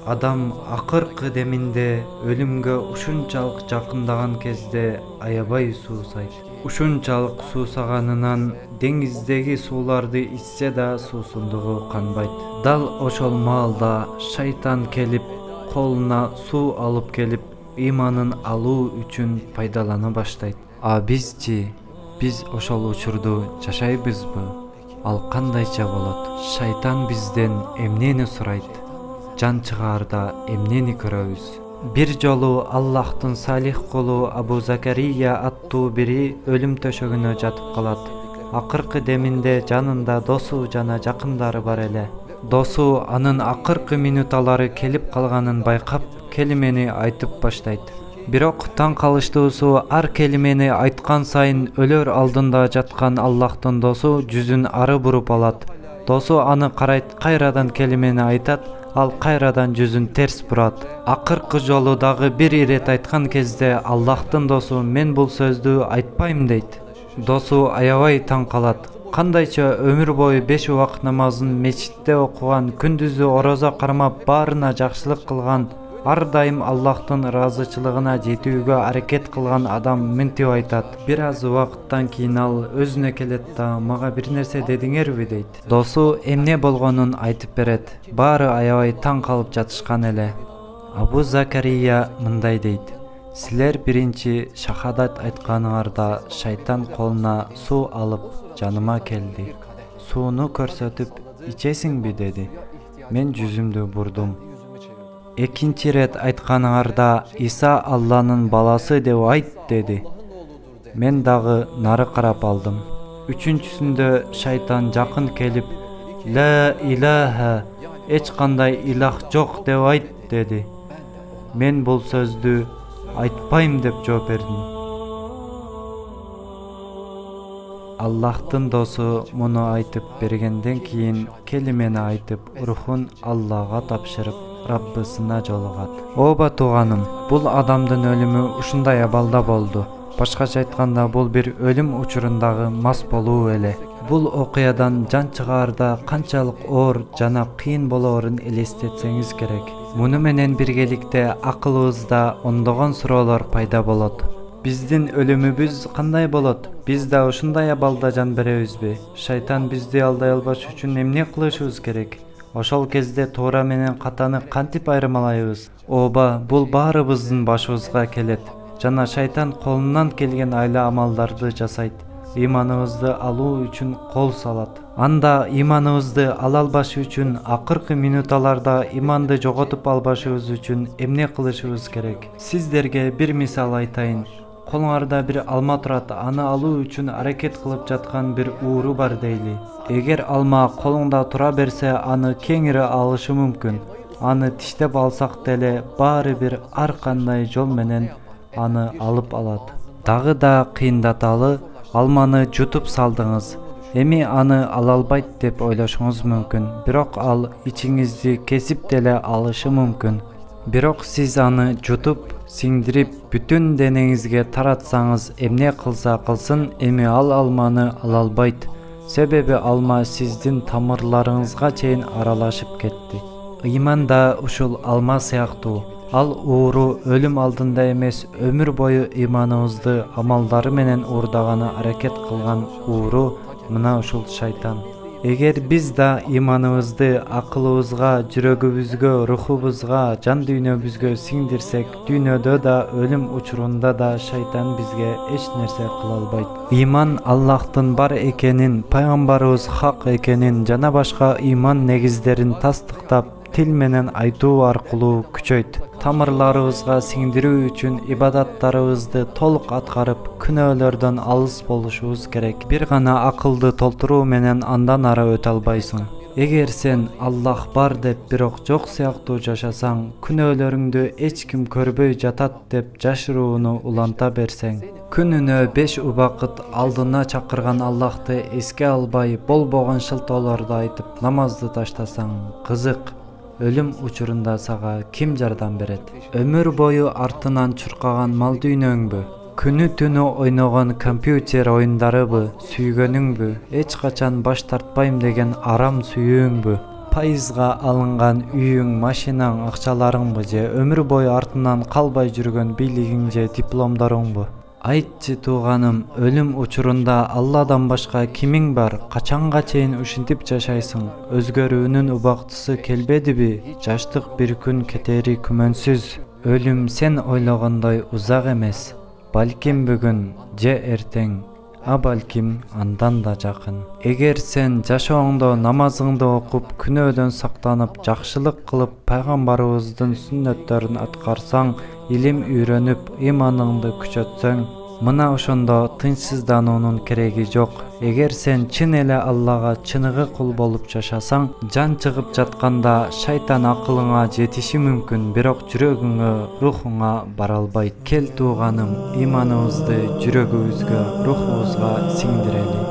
Адам акыркы деминде өлүмгө ушунчалык жакындаган кезде аябай суусайт. Ушунчалык суусаганынан деңиздеги сууларды ичсе да суусундугу канбайт. Дал ошол маалда шайтан келип, колуна суу алып келип, ыйманын алуу үчүн пайдалана баштайт. А бизчи, биз ошол учурду жашайбызбы? Ал кандайча болот? Шайтан бизден эмнени сурайт? Жан чыгаарда эмнени көрөбүз? Бир жолу Аллахтын салих кулу Абу Закария аттуу бири өлүм төшөгүнө жатып калат. Акыркы деминде жанында досу жана жакындары бар эле. Досу анын акыркы минуталары келип калганын байкап, келимени айтып баштайт. Бирок таң калыштуусу, ар келимени айткан сайын өлөр алдында жаткан Аллахтын досу жүзүн ары буруп алат. Досу аны карайт, кайрадан келимени айтат, ал кайрадан жүзүн терс бурат. Акыркы жолу дагы бир ирет айткан кезде Аллахтын досу мен бул сөздү айтпайм дейт. Досу аябай таң калат. Кандайча өмүр бою 5 убакыт намазын мечитте окуган, күндүзү орозо кармап, баарына жакшылык кылган, ар дайым Аллахтын ыраазычылыгына жетүүгө аракет кылган адам мынтип айтат. Бир аз убакыттан кийин ал өзүнө келет да, мага бир нерсе дедиңерби дейт. Досу эмне болгонун айтып берет. Баары аябай таң калып жатышкан эле. Абу Закария мындай дейт: силер биринчи шахадат айтканыңарда шайтан колуна суу алып жаныма келди. Сууну көрсөтүп, ичесиңби деди. Мен жүзүмдү бурдум. Экинчи рет айтканыңарда Иса Алланын баласы деп айт деди. Мен дагы нары карап алдым. Үчүнчүсүндө шайтан жакын келип, ла илаха, эч кандай илах жок деп айт деди. Мен бул сөздү айтпайм деп жооп бердим. Аллахтын досу муну айтып бергенден кийин келимени айтып, рухун Аллага тапшырып, Раббысына жолугат. Оба тууганым, бул адамдын өлүмү ушундай абалда болду. Башкача айтканда, бул бир өлүм учурундагы мас болуу эле. Бул окуядан жан чыгаарда канчалык оор жана кыйын болоорун элестетсеңиз керек. Муну менен биргеликте акылыбызда ондогон суроолор пайда болот. Биздин өлүмүбүз кандай болот? Биз да ушундай абалда жан беребизби? Шайтан бизди алдай албаш үчүн эмне кылышыбыз керек? Ошол кезде туура менен катаны кантип айырмалайбыз? Ооба, бул баарыбыздын башыбызга келет. Жана шайтан колунан келген айла амалдарды жасайт. Ыйманыбызды алуу үчүн кол салат. Анда ыйманыбызды ала албаш үчүн, акыркы минуталарда ыйманды жоготуп албашыбыз үчүн эмне кылышыбыз керек? Сиздерге бир мисал айтайын. Колуңарда бир алма турат, аны алуу үчүн аракет кылып жаткан бир ууру бар дейли. Эгер алма колуңда тура берсе, аны кеңири алышы мүмкүн. Аны тиштеп алсак деле, баары бир ар кандай жол менен аны алып алат. Дагы да кыйындаталы, алманы жутуп салдыңыз. Эми аны ала албайт деп ойлошуңуз мүмкүн, бирок ал ичиңизди кесип деле алышы мүмкүн. Бирок сиз аны жутуп, сиңдирип, бүтүн денеңизге таратсаңыз, эмне кылса кылсын, эми ал алманы ала албайт. Себеби алма сиздин тамырларыңызга чейин аралашып кетти. Ыйман да ушул алма сыяктуу. Ал ууру өлүм алдында эмес, өмүр бою ыйманыбызды амалдары менен уурдаганы аракет кылган ууру мына ушул шайтан. Эгер биз да ыйманыбызды акылыбызга, жүрөгүбүзгө, рухубузга, жан дүйнөбүзгө сиңдирсек, дүйнөдө да, өлүм учурунда да шайтан бизге эч нерсе кыла албайт. Ыйман Аллахтын бар экенин, пайгамбарыбыз хак экенин жана башка ыйман негиздерин тастыктап, тил менен айтуу аркылуу күчөйт. Тамырларыбызга сиңдирүү үчүн ибадаттарыбызды толук аткарып, күнөөлөрдөн алыс болушубуз керек. Бир гана акылды толтуруу менен андан ары өтө албайсың. Эгер сен Аллах бар деп, бирок жок сыяктуу жашасаң, күнөөлөрүңдү эч ким көрбөй жатат деп жашырууну уланта берсең, күнүнө 5 убакыт алдына чакырган Аллахты эске албай, болбогон шылтоолорду айтып, намазды таштасаң, кызык. Өлүм учурунда сага ким жардам берет? Өмүр бою артынан чуркаган мал дүйнөңбү? Күнү түнү ойногон компьютер оюндарыбы? Сүйгөнүңбү? Эч качан баш тартпайм деген арам сүйүүңбү? пайызга алынган үйүң, машинаң, акчаларыңбы же өмүр бою артынан калбай жүргөн бийлигиң же дипломдоруңбу? Айтчы тууганым, өлүм учурунда Алладан башка кимиң бар? Качанга чейин ушинтип жашайсың? Өзгөрүүнүн убактысы келбедиби? Жаштык бир күн кетери күмөнсүз. Өлүм сен ойлогондой узак эмес. Балким бүгүн же эртең, а балким андан да жакын. Эгер сен жашооңдо намазыңды окуп, күнөөдөн сактанып, жакшылык кылып, пайгамбарыбыздын сүннөттөрүн аткарсаң, илим үйрөнүп, иманыңды күчөтсөң, мына ошондо тынчсыздануунун кереги жок. Эгер сен чын эле Аллага чыныгы кул болуп жашасаң, жан чыгып жатканда шайтан акылыңа жетиши мүмкүн, бирок жүрөгүңө, рухуңа бара албайт. Кел тууганым, иманыбызды жүрөгүбүзгө, рухубузга сиңдирели.